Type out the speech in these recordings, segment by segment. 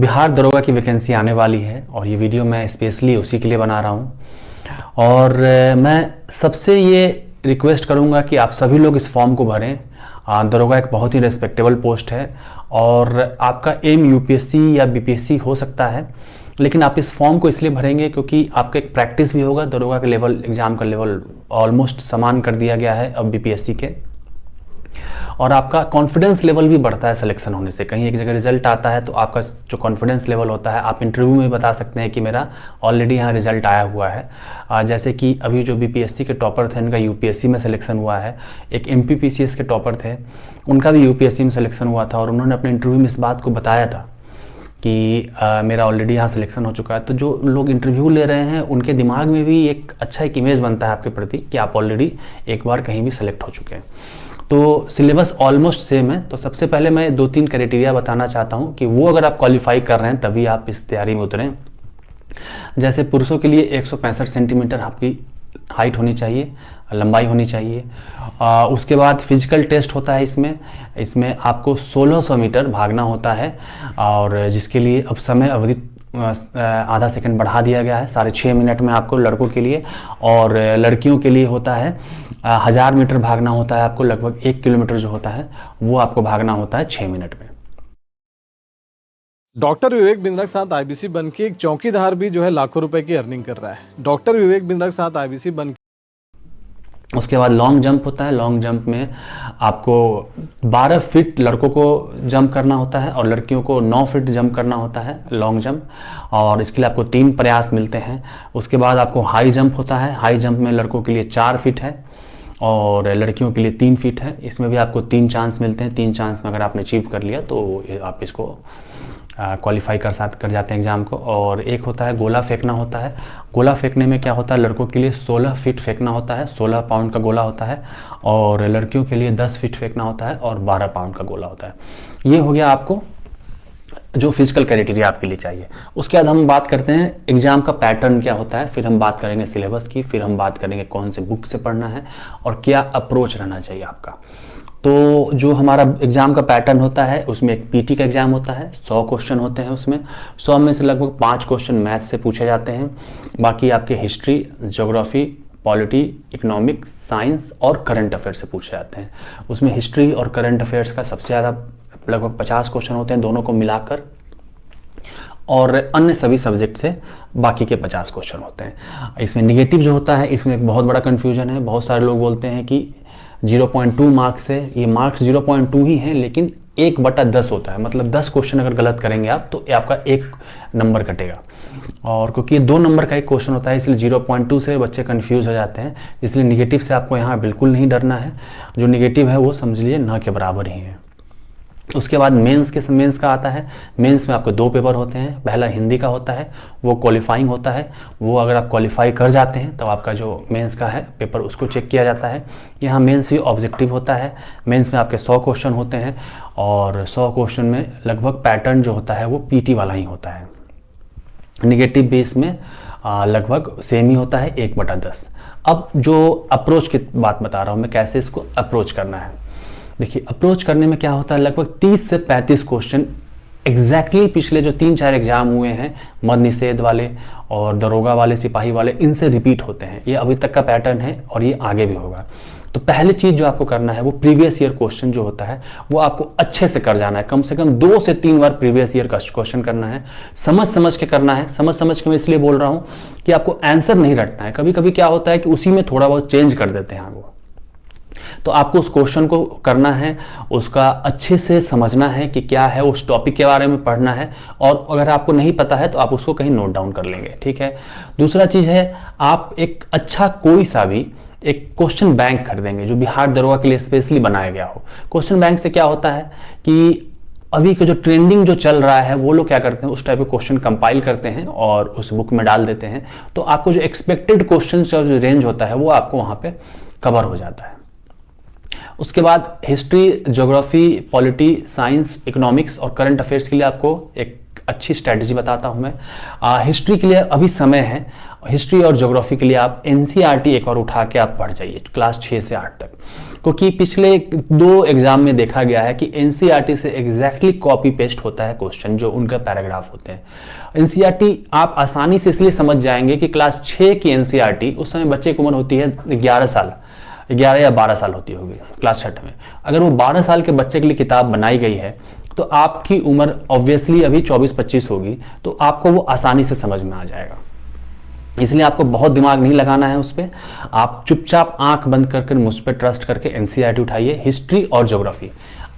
बिहार दरोगा की वैकेंसी आने वाली है और ये वीडियो मैं स्पेशली उसी के लिए बना रहा हूँ। और मैं सबसे ये रिक्वेस्ट करूँगा कि आप सभी लोग इस फॉर्म को भरें। दरोगा एक बहुत ही रेस्पेक्टेबल पोस्ट है और आपका एम यूपीएससी या बीपीएससी हो सकता है, लेकिन आप इस फॉर्म को इसलिए भरेंगे क्योंकि आपका एक प्रैक्टिस भी होगा। दरोगा का लेवल, एग्ज़ाम का लेवल ऑलमोस्ट समान कर दिया गया है अब बीपीएससी के, और आपका कॉन्फिडेंस लेवल भी बढ़ता है सिलेक्शन होने से। कहीं एक जगह रिजल्ट आता है तो आपका जो कॉन्फिडेंस लेवल होता है, आप इंटरव्यू में बता सकते हैं कि मेरा ऑलरेडी यहाँ रिजल्ट आया हुआ है। जैसे कि अभी जो बीपीएससी के टॉपर थे उनका यूपीएससी में सिलेक्शन हुआ है, एक एमपीपीसीएस के टॉपर थे उनका भी यूपीएससी में सिलेक्शन हुआ था, और उन्होंने अपने इंटरव्यू में इस बात को बताया था कि मेरा ऑलरेडी यहाँ सिलेक्शन हो चुका है। तो जो लोग इंटरव्यू ले रहे हैं उनके दिमाग में भी एक अच्छा एक इमेज बनता है आपके प्रति कि आप ऑलरेडी एक बार कहीं भी सेलेक्ट हो चुके हैं। तो सिलेबस ऑलमोस्ट सेम है। तो सबसे पहले मैं 2-3 क्राइटेरिया बताना चाहता हूँ कि वो अगर आप क्वालिफाई कर रहे हैं तभी आप इस तैयारी में उतरें। जैसे पुरुषों के लिए 165 सेंटीमीटर आपकी हाइट होनी चाहिए, लंबाई होनी चाहिए। उसके बाद फिजिकल टेस्ट होता है इसमें आपको 1600 मीटर भागना होता है, और जिसके लिए अब समय अवधि आधा सेकंड बढ़ा दिया गया है, 6.5 मिनट में आपको लड़कों के लिए, और लड़कियों के लिए होता है 1000 मीटर भागना होता है आपको, लगभग 1 किलोमीटर जो होता है वो आपको भागना होता है 6 मिनट में। डॉक्टर विवेक बिंद्रा के साथ आईबीसी बन के एक चौकीदार भी जो है लाखों रुपए की अर्निंग कर रहा है। डॉक्टर विवेक बिंद्रा के साथ आईबीसी बन उसके बाद लॉन्ग जंप होता है। लॉन्ग जंप में आपको 12 फीट लड़कों को जंप करना होता है और लड़कियों को 9 फीट जंप करना होता है लॉन्ग जंप, और इसके लिए आपको 3 प्रयास मिलते हैं। उसके बाद आपको हाई जंप होता है। हाई जंप में लड़कों के लिए 4 फीट है और लड़कियों के लिए 3 फीट है। इसमें भी आपको 3 चांस मिलते हैं। 3 चांस में अगर आपने अचीव कर लिया तो आप इसको क्वालिफाई कर जाते हैं एग्ज़ाम को। और एक होता है गोला फेंकना होता है। गोला फेंकने में क्या होता है, लड़कों के लिए 16 फीट फेंकना होता है, 16 पाउंड का गोला होता है, और लड़कियों के लिए 10 फीट फेंकना होता है और 12 पाउंड का गोला होता है। ये हो गया आपको जो फिजिकल क्राइटेरिया आपके लिए चाहिए। उसके बाद हम बात करते हैं एग्जाम का पैटर्न क्या होता है, फिर हम बात करेंगे सिलेबस की, फिर हम बात करेंगे कौन से बुक से पढ़ना है और क्या अप्रोच रहना चाहिए आपका। तो जो हमारा एग्जाम का पैटर्न होता है उसमें एक पीटी का एग्जाम होता है, 100 क्वेश्चन होते हैं उसमें। 100 में से लगभग 5 क्वेश्चन मैथ से पूछे जाते हैं, बाकी आपके history, geography, polity, economics, science और करंट अफेयर से पूछे जाते हैं। उसमें हिस्ट्री और करंट अफेयर्स का सबसे ज़्यादा लगभग 50 क्वेश्चन होते हैं दोनों को मिलाकर, और अन्य सभी सब्जेक्ट से बाकी के 50 क्वेश्चन होते हैं। इसमें निगेटिव जो होता है इसमें एक बहुत बड़ा कन्फ्यूजन है। बहुत सारे लोग बोलते हैं कि 0.2 मार्क्स है, ये मार्क्स 0.2 ही हैं, लेकिन 1/10 होता है। मतलब 10 क्वेश्चन अगर गलत करेंगे आप तो ये आपका 1 नंबर कटेगा, और क्योंकि ये 2 नंबर का एक क्वेश्चन होता है इसलिए 0.2 से बच्चे कंफ्यूज हो जाते हैं। इसलिए निगेटिव से आपको यहाँ बिल्कुल नहीं डरना है। जो निगेटिव है वो समझ लीजिए न के बराबर ही है। उसके बाद मेंस का आता है। मेंस में आपको 2 पेपर होते हैं। पहला हिंदी का होता है, वो क्वालिफाइंग होता है। वो अगर आप क्वालिफाई कर जाते हैं तो आपका जो मेंस का है पेपर उसको चेक किया जाता है। यहाँ मेंस भी ऑब्जेक्टिव होता है। मेंस में आपके 100 क्वेश्चन होते हैं, और 100 क्वेश्चन में लगभग पैटर्न जो होता है वो पीटी वाला ही होता है। निगेटिव बेस में लगभग सेम ही होता है, 1/10। अब जो अप्रोच की बात बता रहा हूँ मैं, कैसे इसको अप्रोच करना है। देखिए, अप्रोच करने में क्या होता है, लगभग 30 से 35 क्वेश्चन एग्जैक्टली पिछले जो 3-4 एग्जाम हुए हैं, मद निषेध वाले और दरोगा वाले, सिपाही वाले, इनसे रिपीट होते हैं। ये अभी तक का पैटर्न है और ये आगे भी होगा। तो पहली चीज़ जो आपको करना है वो प्रीवियस ईयर क्वेश्चन जो होता है वो आपको अच्छे से कर जाना है। कम से कम 2 से 3 बार प्रीवियस ईयर का क्वेश्चन करना है। समझ के करना है। समझ के मैं इसलिए बोल रहा हूँ कि आपको आंसर नहीं रटना है। कभी कभी क्या होता है कि उसी में थोड़ा बहुत चेंज कर देते हैं वो। तो आपको उस क्वेश्चन को करना है, उसका अच्छे से समझना है कि क्या है, उस टॉपिक के बारे में पढ़ना है, और अगर आपको नहीं पता है तो आप उसको कहीं नोट डाउन कर लेंगे, ठीक है। दूसरा चीज़ है, आप एक अच्छा कोई सा भी एक क्वेश्चन बैंक खरीदेंगे जो बिहार दरोगा के लिए स्पेशली बनाया गया हो। क्वेश्चन बैंक से क्या होता है कि अभी का जो ट्रेंडिंग जो चल रहा है वो लोग क्या करते हैं, उस टाइप के क्वेश्चन कंपाइल करते हैं और उस बुक में डाल देते हैं। तो आपको जो एक्सपेक्टेड क्वेश्चन का जो रेंज होता है वो आपको वहाँ पे कवर हो जाता है। उसके बाद history, geography, polity, science, economics और करंट अफेयर्स के लिए आपको एक अच्छी स्ट्रैटेजी बताता हूं मैं। हिस्ट्री के लिए अभी समय है, हिस्ट्री और ज्योग्राफी के लिए आप एनसीईआरटी एक और उठा के आप पढ़ जाइए क्लास 6 से 8 तक, क्योंकि पिछले 2 एग्जाम में देखा गया है कि एनसीईआरटी से एग्जैक्टली कॉपी पेस्ट होता है क्वेश्चन, जो उनका पैराग्राफ होते हैं। एनसीईआरटी आप आसानी से इसलिए समझ जाएंगे कि क्लास 6 की एनसीईआरटी, उस समय बच्चे की उम्र होती है 11 साल, 11 या 12 साल होती होगी क्लास 6 में। अगर वो 12 साल के बच्चे के लिए किताब बनाई गई है तो आपकी उम्र ऑब्वियसली अभी 24-25 होगी, तो आपको वो आसानी से समझ में आ जाएगा। इसलिए आपको बहुत दिमाग नहीं लगाना है उस पर, आप चुपचाप आंख बंद करके मुझ पर ट्रस्ट करके एनसीईआरटी उठाइए, हिस्ट्री और ज्योग्राफी।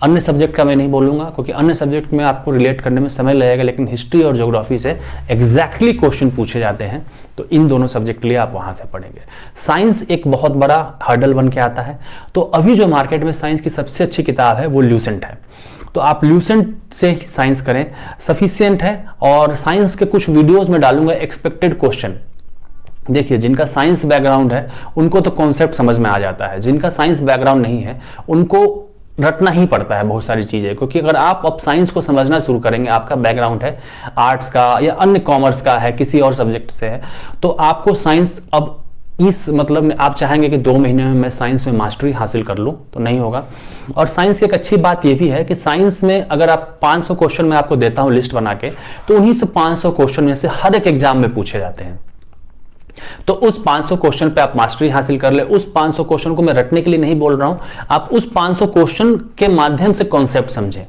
अन्य सब्जेक्ट का मैं नहीं बोलूंगा, क्योंकि अन्य सब्जेक्ट में आपको रिलेट करने में समय लगेगा, लेकिन हिस्ट्री और ज्योग्राफी से एग्जैक्टली क्वेश्चन पूछे जाते हैं, तो इन दोनों सब्जेक्ट के लिए आप वहां से पढ़ेंगे। साइंस एक बहुत बड़ा हर्डल बन के आता है, तो अभी जो मार्केट में साइंस की सबसे अच्छी किताब है वो ल्यूसेंट है, तो आप ल्यूसेंट से साइंस करें, सफिशिएंट है। और साइंस के कुछ वीडियोस में डालूंगा एक्सपेक्टेड क्वेश्चन। देखिए, जिनका साइंस बैकग्राउंड है उनको तो कॉन्सेप्ट समझ में आ जाता है, जिनका साइंस बैकग्राउंड नहीं है उनको रटना ही पड़ता है बहुत सारी चीजें, क्योंकि अगर आप अब साइंस को समझना शुरू करेंगे, आपका बैकग्राउंड है आर्ट्स का या अन्य कॉमर्स का है, किसी और सब्जेक्ट से है, तो आपको साइंस अब इस मतलब में आप चाहेंगे कि 2 महीने में मैं साइंस में मास्टरी हासिल कर लूं, तो नहीं होगा। और साइंस की एक अच्छी बात यह भी है कि साइंस में अगर आप 500 क्वेश्चन मैं आपको देता हूं लिस्ट बना के, तो उन्हीं से 500 क्वेश्चन में से हर एक एग्जाम में पूछे जाते हैं। तो उस 500 क्वेश्चन पे आप मास्टरी हासिल कर ले। उस 500 क्वेश्चन को मैं रटने के लिए नहीं बोल रहा हूं, आप उस 500 क्वेश्चन के माध्यम से कॉन्सेप्ट समझें।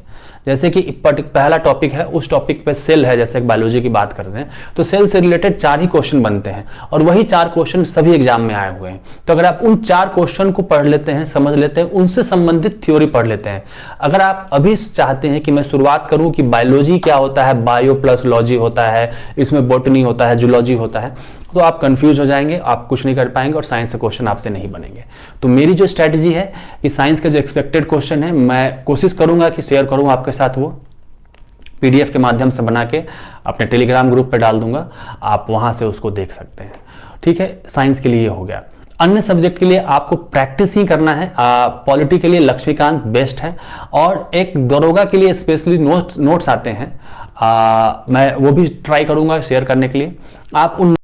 जैसे कि पहला टॉपिक है, उस टॉपिक पे सेल है, जैसे बायोलॉजी की बात करते हैं तो सेल से रिलेटेड 4 ही क्वेश्चन बनते हैं, और वही 4 क्वेश्चन सभी एग्जाम में आए हुए हैं। तो अगर आप उन 4 क्वेश्चन को पढ़ लेते हैं, समझ लेते हैं, उनसे संबंधित थ्योरी पढ़ लेते हैं। अगर आप अभी चाहते हैं कि मैं शुरुआत करूं कि बायोलॉजी क्या होता है, बायो प्लस लॉजी होता है, इसमें बॉटनी होता है, जूलॉजी होता है, तो आप कंफ्यूज हो जाएंगे, आप कुछ नहीं कर पाएंगे और साइंस से क्वेश्चन आपसे नहीं बनेंगे। तो मेरी जो स्ट्रैटेजी है कि साइंस के जो एक्सपेक्टेड क्वेश्चन है, मैं कोशिश करूंगा कि शेयर करूं आपके साथ, वो पीडीएफ के माध्यम से बना के अपने टेलीग्राम ग्रुप पे डाल दूंगा, आप वहां से उसको देख सकते हैं। ठीक है, साइंस के लिए हो गया। अन्य सब्जेक्ट के लिए आपको प्रैक्टिस ही करना है। पॉलिटी के लिए लक्ष्मीकांत बेस्ट है, और एक दरोगा के लिए स्पेशली नोट्स आते हैं, मैं वो भी ट्राई करूंगा शेयर करने के लिए। आप उन